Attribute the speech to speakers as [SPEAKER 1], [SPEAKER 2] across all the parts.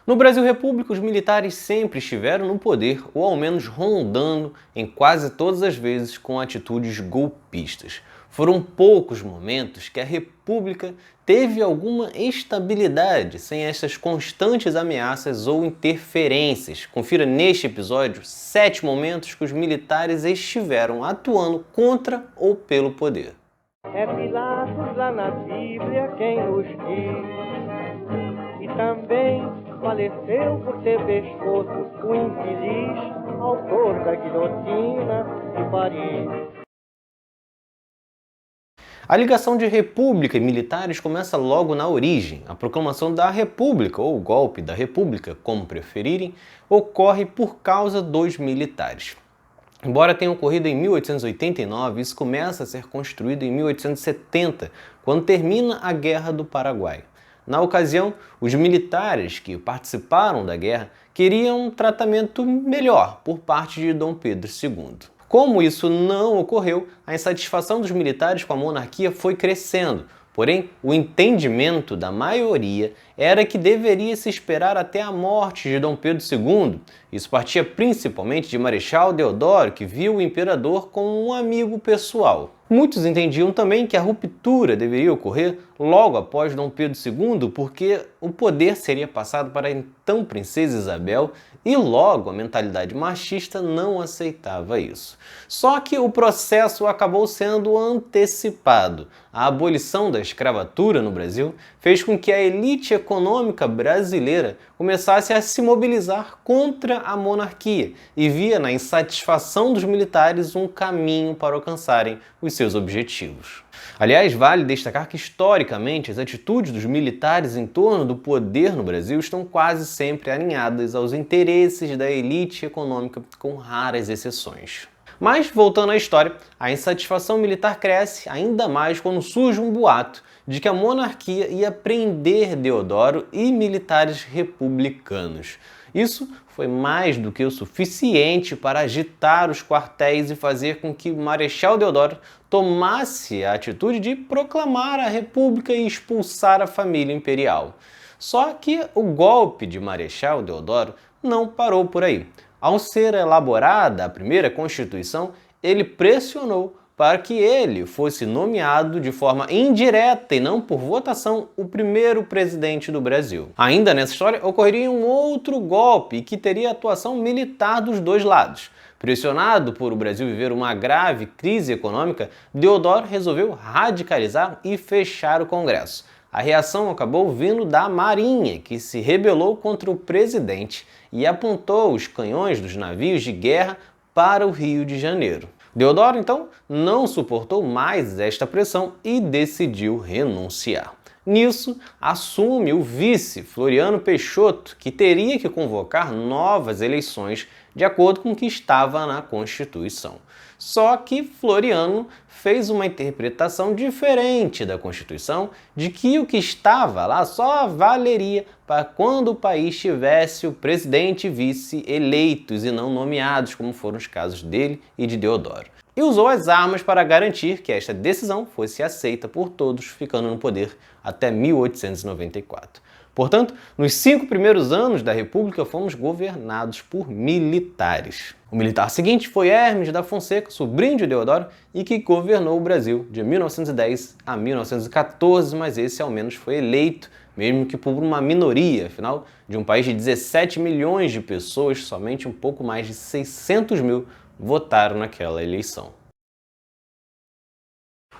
[SPEAKER 1] No Brasil República, os militares sempre estiveram no poder, ou ao menos rondando em quase todas as vezes com atitudes golpistas. Foram poucos momentos que a República teve alguma estabilidade sem essas constantes ameaças ou interferências. Confira neste episódio 7 momentos que os militares estiveram atuando contra ou pelo poder.
[SPEAKER 2] É Pilatos lá na Bíblia quem nos diz, e também faleceu por ter pescoço o infeliz autor da guilhotina de Paris.
[SPEAKER 1] A ligação de república e militares começa logo na origem. A proclamação da República, ou o golpe da República, como preferirem, ocorre por causa dos militares. Embora tenha ocorrido em 1889, isso começa a ser construído em 1870, quando termina a Guerra do Paraguai. Na ocasião, os militares que participaram da guerra queriam um tratamento melhor por parte de Dom Pedro II. Como isso não ocorreu, a insatisfação dos militares com a monarquia foi crescendo. Porém, o entendimento da maioria era que deveria se esperar até a morte de Dom Pedro II. Isso partia principalmente de Marechal Deodoro, que viu o imperador como um amigo pessoal. Muitos entendiam também que a ruptura deveria ocorrer logo após Dom Pedro II, porque o poder seria passado para a então Princesa Isabel e logo a mentalidade machista não aceitava isso. Só que o processo acabou sendo antecipado. A abolição da escravatura no Brasil fez com que a elite econômica brasileira começasse a se mobilizar contra a monarquia e via na insatisfação dos militares um caminho para alcançarem os seus objetivos. Aliás, vale destacar que historicamente as atitudes dos militares em torno do poder no Brasil estão quase sempre alinhadas aos interesses da elite econômica, com raras exceções. Mas, voltando à história, a insatisfação militar cresce ainda mais quando surge um boato de que a monarquia ia prender Deodoro e militares republicanos. Isso foi mais do que o suficiente para agitar os quartéis e fazer com que o Marechal Deodoro tomasse a atitude de proclamar a República e expulsar a família imperial. Só que o golpe de Marechal Deodoro não parou por aí. Ao ser elaborada a primeira Constituição, ele pressionou para que ele fosse nomeado de forma indireta e não por votação o primeiro presidente do Brasil. Ainda nessa história, ocorreria um outro golpe que teria atuação militar dos dois lados. Pressionado por o Brasil viver uma grave crise econômica, Deodoro resolveu radicalizar e fechar o Congresso. A reação acabou vindo da Marinha, que se rebelou contra o presidente e apontou os canhões dos navios de guerra para o Rio de Janeiro. Deodoro, então, não suportou mais esta pressão e decidiu renunciar. Nisso, assume o vice, Floriano Peixoto, que teria que convocar novas eleições de acordo com o que estava na Constituição. Só que Floriano fez uma interpretação diferente da Constituição, de que o que estava lá só valeria para quando o país tivesse o presidente e vice eleitos e não nomeados, como foram os casos dele e de Deodoro. E usou as armas para garantir que esta decisão fosse aceita por todos, ficando no poder até 1894. Portanto, nos 5 primeiros anos da República fomos governados por militares. O militar seguinte foi Hermes da Fonseca, sobrinho de Deodoro, e que governou o Brasil de 1910 a 1914, mas esse ao menos foi eleito, mesmo que por uma minoria. Afinal, de um país de 17 milhões de pessoas, somente um pouco mais de 600 mil votaram naquela eleição.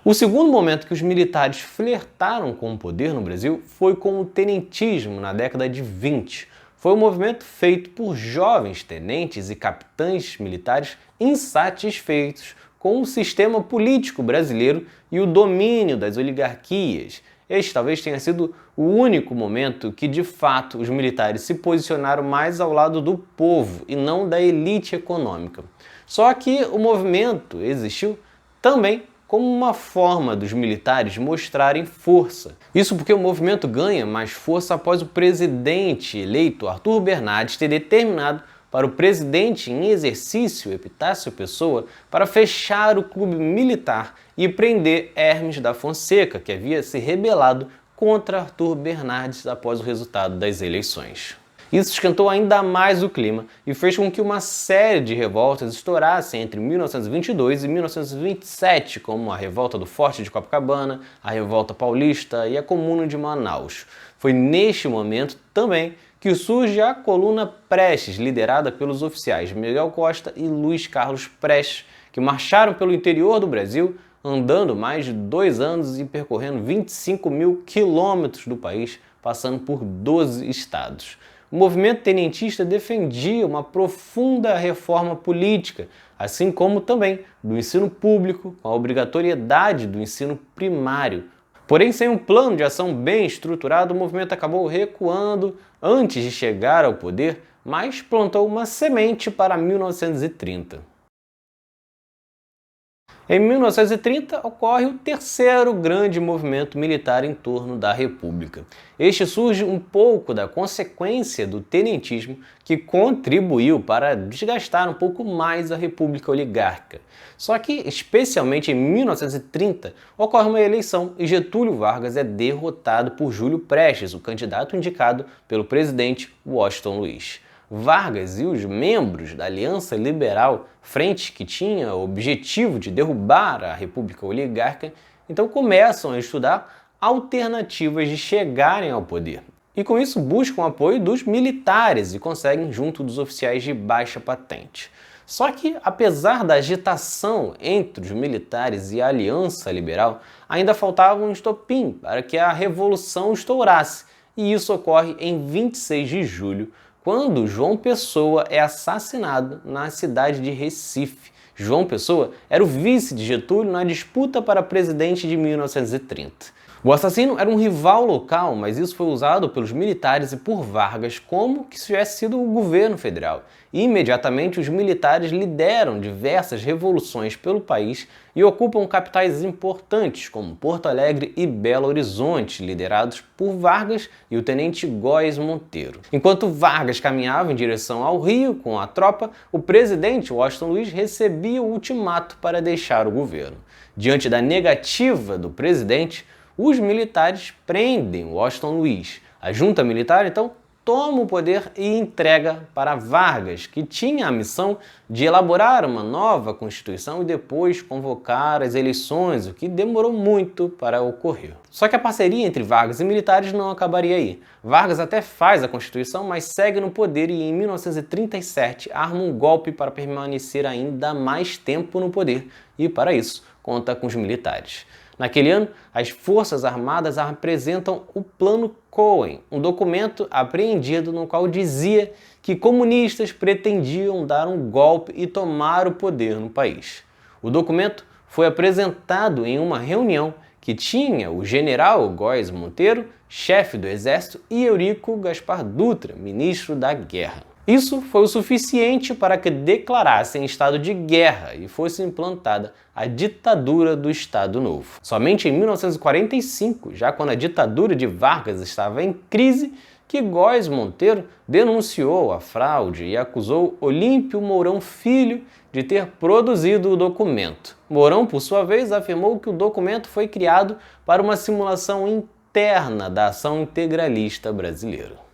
[SPEAKER 1] O segundo momento que os militares flertaram com o poder no Brasil foi com o tenentismo na década de 20. Foi um movimento feito por jovens tenentes e capitães militares insatisfeitos com o sistema político brasileiro e o domínio das oligarquias. Este talvez tenha sido o único momento que, de fato, os militares se posicionaram mais ao lado do povo e não da elite econômica. Só que o movimento existiu também como uma forma dos militares mostrarem força. Isso porque o movimento ganha mais força após o presidente eleito Arthur Bernardes ter determinado para o presidente em exercício, Epitácio Pessoa, para fechar o clube militar e prender Hermes da Fonseca, que havia se rebelado contra Arthur Bernardes após o resultado das eleições. Isso esquentou ainda mais o clima e fez com que uma série de revoltas estourassem entre 1922 e 1927, como a Revolta do Forte de Copacabana, a Revolta Paulista e a Comuna de Manaus. Foi neste momento também que surge a Coluna Prestes, liderada pelos oficiais Miguel Costa e Luiz Carlos Prestes, que marcharam pelo interior do Brasil, andando mais de 2 anos e percorrendo 25 mil quilômetros do país, passando por 12 estados. O movimento tenentista defendia uma profunda reforma política, assim como também do ensino público, com a obrigatoriedade do ensino primário. Porém, sem um plano de ação bem estruturado, o movimento acabou recuando antes de chegar ao poder, mas plantou uma semente para 1930. Em 1930, ocorre o terceiro grande movimento militar em torno da República. Este surge um pouco da consequência do tenentismo, que contribuiu para desgastar um pouco mais a República Oligárquica. Só que, especialmente em 1930, ocorre uma eleição e Getúlio Vargas é derrotado por Júlio Prestes, o candidato indicado pelo presidente Washington Luiz. Vargas e os membros da Aliança Liberal, frente que tinha o objetivo de derrubar a República Oligárquica, então começam a estudar alternativas de chegarem ao poder. E com isso buscam o apoio dos militares e conseguem junto dos oficiais de baixa patente. Só que, apesar da agitação entre os militares e a Aliança Liberal, ainda faltava um estopim para que a Revolução estourasse, e isso ocorre em 26 de julho, quando João Pessoa é assassinado na cidade de Recife. João Pessoa era o vice de Getúlio na disputa para presidente de 1930. O assassino era um rival local, mas isso foi usado pelos militares e por Vargas como que se tivesse sido o governo federal. E, imediatamente, os militares lideram diversas revoluções pelo país e ocupam capitais importantes como Porto Alegre e Belo Horizonte, liderados por Vargas e o tenente Góes Monteiro. Enquanto Vargas caminhava em direção ao Rio com a tropa, o presidente Washington Luiz recebia o ultimato para deixar o governo. Diante da negativa do presidente, os militares prendem Washington Luiz. A junta militar, então, toma o poder e entrega para Vargas, que tinha a missão de elaborar uma nova Constituição e depois convocar as eleições, o que demorou muito para ocorrer. Só que a parceria entre Vargas e militares não acabaria aí. Vargas até faz a Constituição, mas segue no poder e em 1937 arma um golpe para permanecer ainda mais tempo no poder e, para isso, conta com os militares. Naquele ano, as Forças Armadas apresentam o Plano Cohen, um documento apreendido no qual dizia que comunistas pretendiam dar um golpe e tomar o poder no país. O documento foi apresentado em uma reunião que tinha o general Góes Monteiro, chefe do Exército, e Eurico Gaspar Dutra, ministro da Guerra. Isso foi o suficiente para que declarassem estado de guerra e fosse implantada a ditadura do Estado Novo. Somente em 1945, já quando a ditadura de Vargas estava em crise, que Góes Monteiro denunciou a fraude e acusou Olímpio Mourão Filho de ter produzido o documento. Mourão, por sua vez, afirmou que o documento foi criado para uma simulação interna da ação integralista brasileira.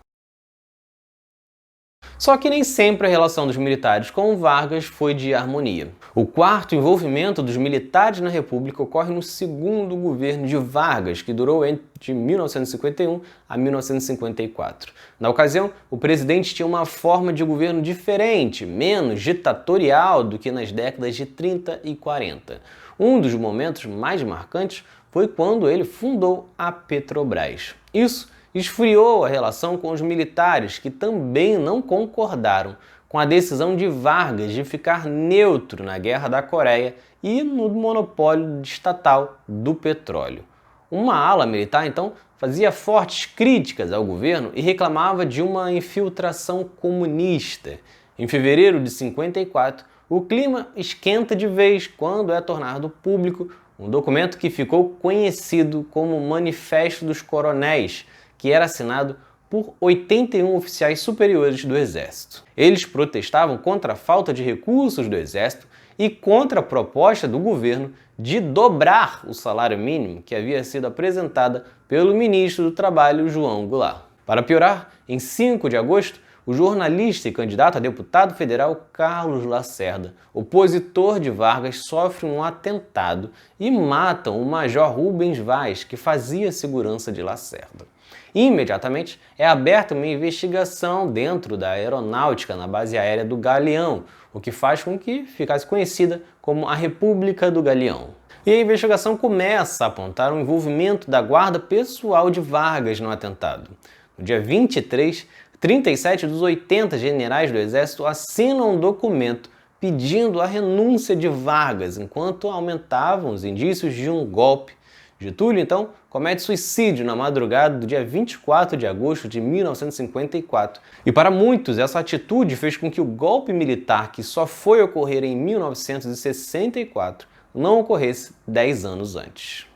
[SPEAKER 1] Só que nem sempre a relação dos militares com Vargas foi de harmonia. O quarto envolvimento dos militares na República ocorre no segundo governo de Vargas, que durou entre 1951 a 1954. Na ocasião, o presidente tinha uma forma de governo diferente, menos ditatorial do que nas décadas de 30 e 40. Um dos momentos mais marcantes foi quando ele fundou a Petrobras. Isso esfriou a relação com os militares, que também não concordaram com a decisão de Vargas de ficar neutro na Guerra da Coreia e no monopólio estatal do petróleo. Uma ala militar, então, fazia fortes críticas ao governo e reclamava de uma infiltração comunista. Em fevereiro de 54, o clima esquenta de vez quando é tornado público um documento que ficou conhecido como Manifesto dos Coronéis, que era assinado por 81 oficiais superiores do Exército. Eles protestavam contra a falta de recursos do Exército e contra a proposta do governo de dobrar o salário mínimo que havia sido apresentada pelo ministro do Trabalho, João Goulart. Para piorar, em 5 de agosto, o jornalista e candidato a deputado federal Carlos Lacerda, opositor de Vargas, sofre um atentado e matam o major Rubens Vaz, que fazia segurança de Lacerda. Imediatamente é aberta uma investigação dentro da aeronáutica na base aérea do Galeão, o que faz com que ficasse conhecida como a República do Galeão. E a investigação começa a apontar o envolvimento da guarda pessoal de Vargas no atentado. No dia 23, 37 dos 80 generais do Exército assinam um documento pedindo a renúncia de Vargas, enquanto aumentavam os indícios de um golpe. Getúlio, então, comete suicídio na madrugada do dia 24 de agosto de 1954. E para muitos, essa atitude fez com que o golpe militar, que só foi ocorrer em 1964, não ocorresse 10 anos antes.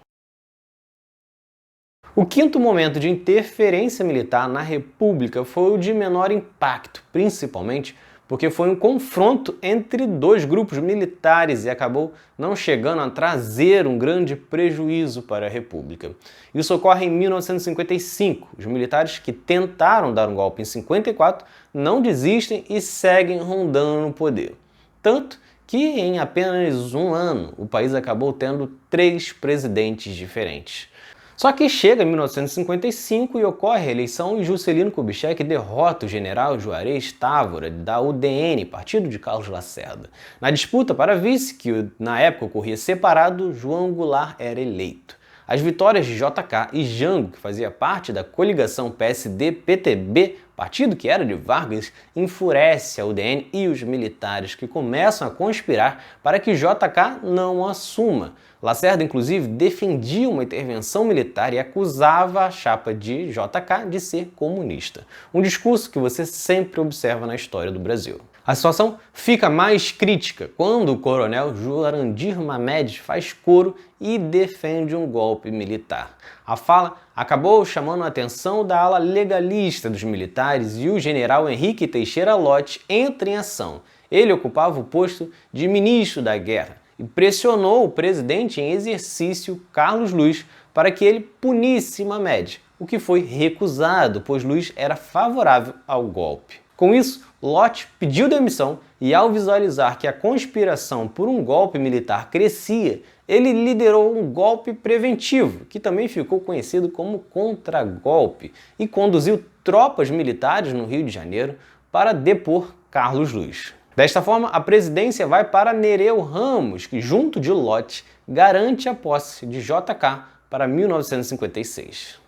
[SPEAKER 1] O quinto momento de interferência militar na República foi o de menor impacto, principalmente porque foi um confronto entre dois grupos militares e acabou não chegando a trazer um grande prejuízo para a República. Isso ocorre em 1955. Os militares que tentaram dar um golpe em 54 não desistem e seguem rondando no poder. Tanto que em apenas um ano o país acabou tendo 3 presidentes diferentes. Só que chega em 1955 e ocorre a eleição e Juscelino Kubitschek derrota o general Juarez Távora da UDN, partido de Carlos Lacerda. Na disputa para vice, que na época ocorria separado, João Goulart era eleito. As vitórias de JK e Jango, que fazia parte da coligação PSD-PTB, partido que era de Vargas, enfurece a UDN e os militares, que começam a conspirar para que JK não assuma. Lacerda, inclusive, defendia uma intervenção militar e acusava a chapa de JK de ser comunista. Um discurso que você sempre observa na história do Brasil. A situação fica mais crítica quando o coronel Jurandir Mamed faz coro e defende um golpe militar. A fala acabou chamando a atenção da ala legalista dos militares e o general Henrique Teixeira Lott entra em ação. Ele ocupava o posto de ministro da guerra e pressionou o presidente em exercício, Carlos Luiz, para que ele punisse Mamed, o que foi recusado, pois Luiz era favorável ao golpe. Com isso, Lott pediu demissão e, ao visualizar que a conspiração por um golpe militar crescia, ele liderou um golpe preventivo, que também ficou conhecido como contragolpe, e conduziu tropas militares no Rio de Janeiro para depor Carlos Luiz. Desta forma, a presidência vai para Nereu Ramos, que, junto de Lott, garante a posse de JK para 1956.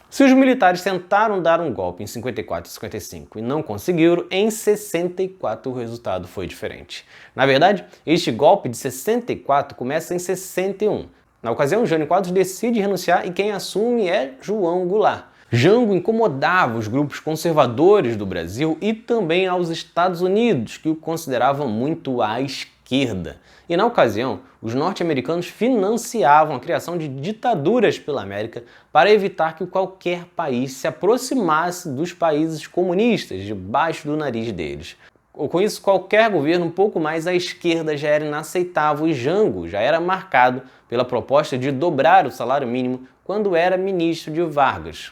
[SPEAKER 1] Se os militares tentaram dar um golpe em 54 e 55 e não conseguiram, em 64 o resultado foi diferente. Na verdade, este golpe de 64 começa em 61. Na ocasião, Jânio Quadros decide renunciar e quem assume é João Goulart. Jango incomodava os grupos conservadores do Brasil e também aos Estados Unidos, que o consideravam muito à esquerda. E na ocasião, os norte-americanos financiavam a criação de ditaduras pela América para evitar que qualquer país se aproximasse dos países comunistas debaixo do nariz deles. Com isso, qualquer governo um pouco mais à esquerda já era inaceitável e Jango já era marcado pela proposta de dobrar o salário mínimo quando era ministro de Vargas.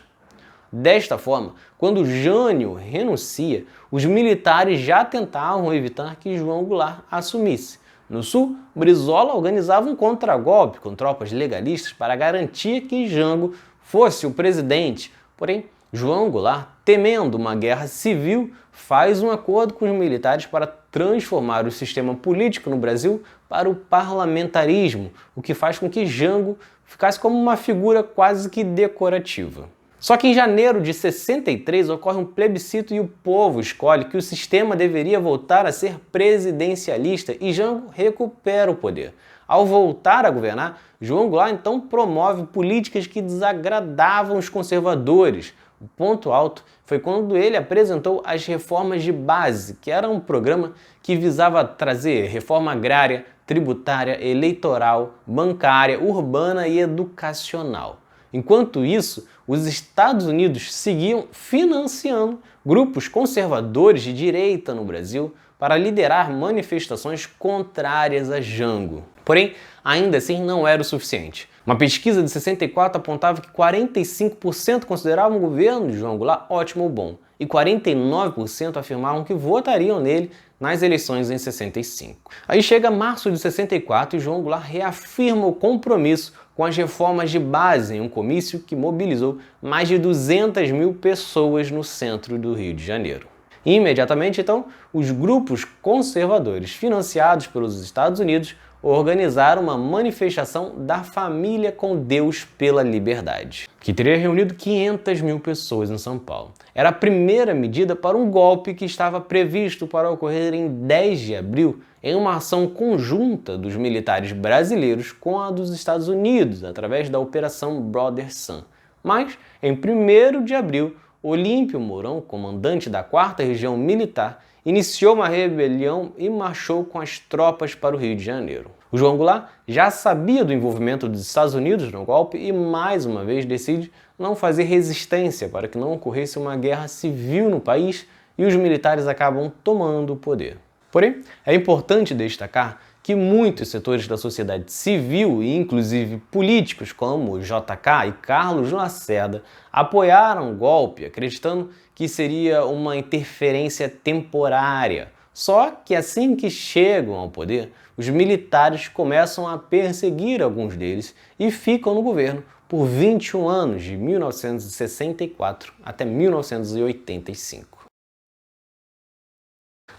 [SPEAKER 1] Desta forma, quando Jânio renuncia, os militares já tentavam evitar que João Goulart assumisse. No Sul, Brizola organizava um contragolpe com tropas legalistas para garantir que Jango fosse o presidente. Porém, João Goulart, temendo uma guerra civil, faz um acordo com os militares para transformar o sistema político no Brasil para o parlamentarismo, o que faz com que Jango ficasse como uma figura quase que decorativa. Só que em janeiro de 63 ocorre um plebiscito e o povo escolhe que o sistema deveria voltar a ser presidencialista e Jango recupera o poder. Ao voltar a governar, João Goulart então promove políticas que desagradavam os conservadores. O ponto alto foi quando ele apresentou as reformas de base, que era um programa que visava trazer reforma agrária, tributária, eleitoral, bancária, urbana e educacional. Enquanto isso, os Estados Unidos seguiam financiando grupos conservadores de direita no Brasil para liderar manifestações contrárias a Jango. Porém, ainda assim não era o suficiente. Uma pesquisa de 64 apontava que 45% consideravam o governo de João Goulart ótimo ou bom, e 49% afirmavam que votariam nele nas eleições em 65. Aí chega março de 64 e João Goulart reafirma o compromisso com as reformas de base em um comício que mobilizou mais de 200 mil pessoas no centro do Rio de Janeiro. Imediatamente, então, os grupos conservadores financiados pelos Estados Unidos organizaram uma manifestação da Família com Deus pela Liberdade, que teria reunido 500 mil pessoas em São Paulo. Era a primeira medida para um golpe que estava previsto para ocorrer em 10 de abril, em uma ação conjunta dos militares brasileiros com a dos Estados Unidos, através da Operação Brother Sun. Mas, em 1º de abril, Olímpio Mourão, comandante da 4ª Região Militar, iniciou uma rebelião e marchou com as tropas para o Rio de Janeiro. O João Goulart já sabia do envolvimento dos Estados Unidos no golpe e, mais uma vez, decide não fazer resistência para que não ocorresse uma guerra civil no país e os militares acabam tomando o poder. Porém, é importante destacar que muitos setores da sociedade civil e inclusive políticos como JK e Carlos Lacerda apoiaram o golpe, acreditando que seria uma interferência temporária. Só que assim que chegam ao poder, os militares começam a perseguir alguns deles e ficam no governo por 21 anos, de 1964 até 1985.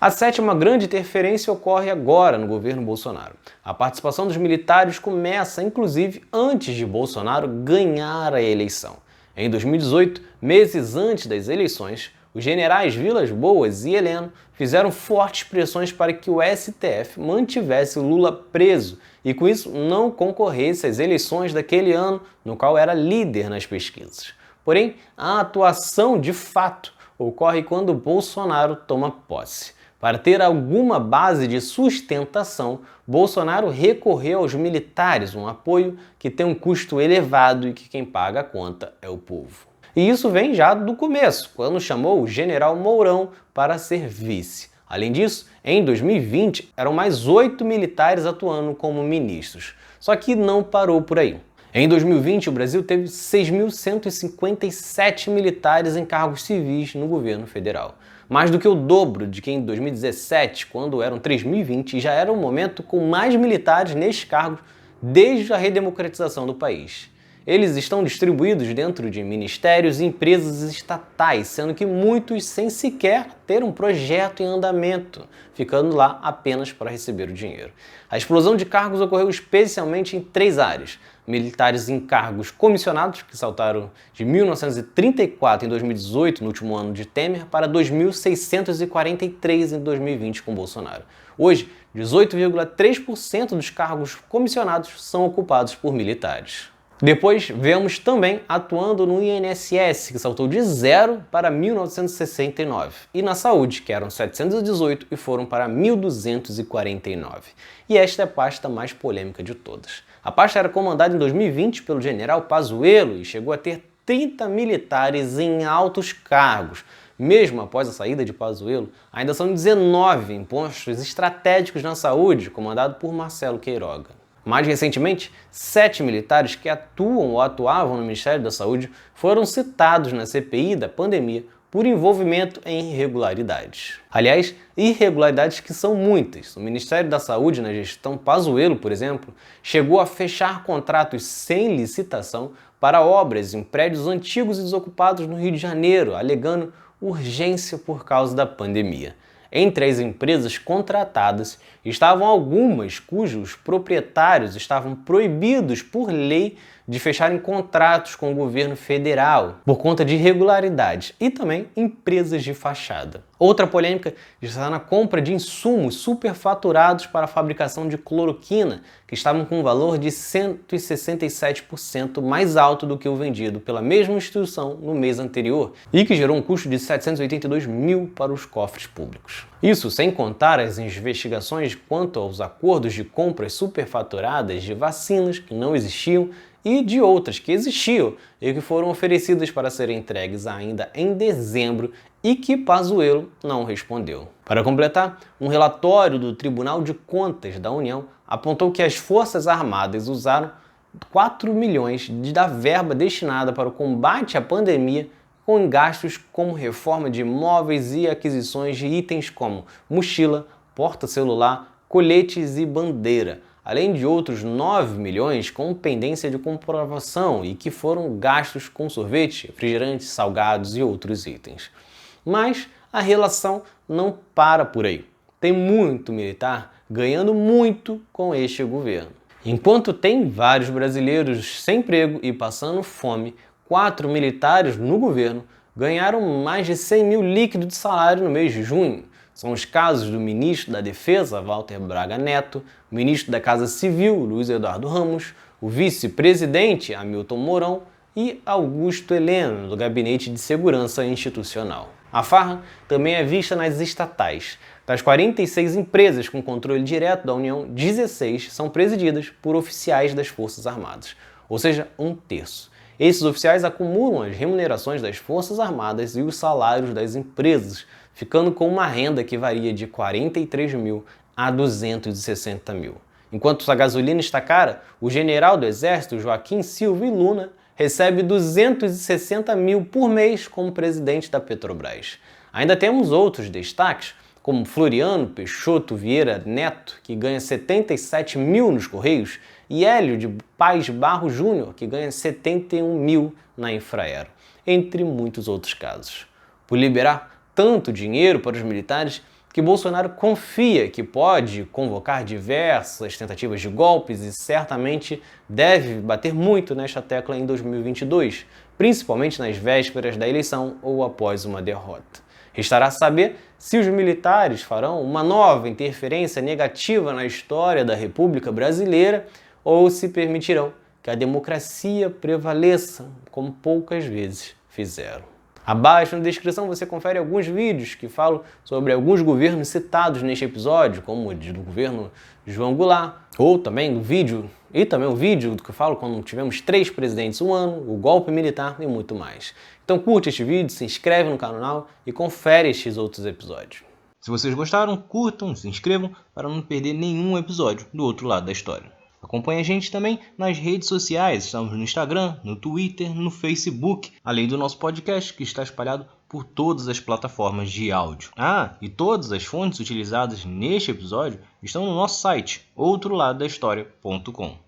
[SPEAKER 1] A 7ª grande interferência ocorre agora no governo Bolsonaro. A participação dos militares começa, inclusive, antes de Bolsonaro ganhar a eleição. Em 2018, meses antes das eleições, os generais Vilas Boas e Heleno fizeram fortes pressões para que o STF mantivesse Lula preso e, com isso, não concorresse às eleições daquele ano, no qual era líder nas pesquisas. Porém, a atuação de fato ocorre quando Bolsonaro toma posse. Para ter alguma base de sustentação, Bolsonaro recorreu aos militares, um apoio que tem um custo elevado e que quem paga a conta é o povo. E isso vem já do começo, quando chamou o general Mourão para ser vice. Além disso, em 2020, eram mais 8 militares atuando como ministros. Só que não parou por aí. Em 2020, o Brasil teve 6.157 militares em cargos civis no governo federal. Mais do que o dobro de que em 2017, quando eram 3.020, e já era um momento com mais militares nestes cargos desde a redemocratização do país. Eles estão distribuídos dentro de ministérios e empresas estatais, sendo que muitos sem sequer ter um projeto em andamento, ficando lá apenas para receber o dinheiro. A explosão de cargos ocorreu especialmente em 3 áreas. Militares em cargos comissionados, que saltaram de 1.934 em 2018, no último ano de Temer, para 2.643 em 2020 com Bolsonaro. Hoje, 18,3% dos cargos comissionados são ocupados por militares. Depois, vemos também atuando no INSS, que saltou de 0 para 1.969, e na saúde, que eram 718 e foram para 1.249. E esta é a pasta mais polêmica de todas. A pasta era comandada em 2020 pelo general Pazuello e chegou a ter 30 militares em altos cargos. Mesmo após a saída de Pazuello, ainda são 19 em postos estratégicos na saúde, comandado por Marcelo Queiroga. Mais recentemente, 7 militares que atuam ou atuavam no Ministério da Saúde foram citados na CPI da pandemia por envolvimento em irregularidades. Aliás, irregularidades que são muitas. O Ministério da Saúde, na gestão Pazuello, por exemplo, chegou a fechar contratos sem licitação para obras em prédios antigos e desocupados no Rio de Janeiro, alegando urgência por causa da pandemia. Entre as empresas contratadas estavam algumas cujos proprietários estavam proibidos por lei de fecharem contratos com o governo federal por conta de irregularidades e também empresas de fachada. Outra polêmica está na compra de insumos superfaturados para a fabricação de cloroquina, que estavam com um valor de 167% mais alto do que o vendido pela mesma instituição no mês anterior e que gerou um custo de 782 mil para os cofres públicos. Isso sem contar as investigações quanto aos acordos de compras superfaturadas de vacinas que não existiam e de outras que existiam e que foram oferecidas para serem entregues ainda em dezembro e que Pazuello não respondeu. Para completar, um relatório do Tribunal de Contas da União apontou que as Forças Armadas usaram 4 milhões da verba destinada para o combate à pandemia com gastos como reforma de imóveis e aquisições de itens como mochila, porta-celular, coletes e bandeira, além de outros 9 milhões com pendência de comprovação e que foram gastos com sorvete, refrigerantes, salgados e outros itens. Mas a relação não para por aí. Tem muito militar ganhando muito com este governo. Enquanto tem vários brasileiros sem emprego e passando fome, 4 militares no governo ganharam mais de 100 mil líquidos de salário no mês de junho. São os casos do ministro da Defesa, Walter Braga Neto, o ministro da Casa Civil, Luiz Eduardo Ramos, o vice-presidente, Hamilton Mourão, e Augusto Heleno, do Gabinete de Segurança Institucional. A farra também é vista nas estatais. Das 46 empresas com controle direto da União, 16 são presididas por oficiais das Forças Armadas, ou seja, 1/3. Esses oficiais acumulam as remunerações das Forças Armadas e os salários das empresas, ficando com uma renda que varia de 43 mil a 260 mil. Enquanto a gasolina está cara, o general do Exército, Joaquim Silva e Luna, recebe 260 mil por mês como presidente da Petrobras. Ainda temos outros destaques, como Floriano Peixoto Vieira Neto, que ganha 77 mil nos Correios, e Hélio de Paz Barro Júnior, que ganha 71 mil na Infraero, entre muitos outros casos. Por liberar tanto dinheiro para os militares, que Bolsonaro confia que pode convocar diversas tentativas de golpes e certamente deve bater muito nesta tecla em 2022, principalmente nas vésperas da eleição ou após uma derrota. Restará saber se os militares farão uma nova interferência negativa na história da República Brasileira ou se permitirão que a democracia prevaleça como poucas vezes fizeram. Abaixo na descrição você confere alguns vídeos que falam sobre alguns governos citados neste episódio, como o do governo João Goulart, ou também o vídeo do que eu falo quando tivemos 3 presidentes um ano, o golpe militar e muito mais. Então curte este vídeo, se inscreve no canal e confere estes outros episódios. Se vocês gostaram, curtam, se inscrevam para não perder nenhum episódio do outro lado da história. Acompanhe a gente também nas redes sociais, estamos no Instagram, no Twitter, no Facebook, além do nosso podcast que está espalhado por todas as plataformas de áudio. E todas as fontes utilizadas neste episódio estão no nosso site, outroladodahistoria.com.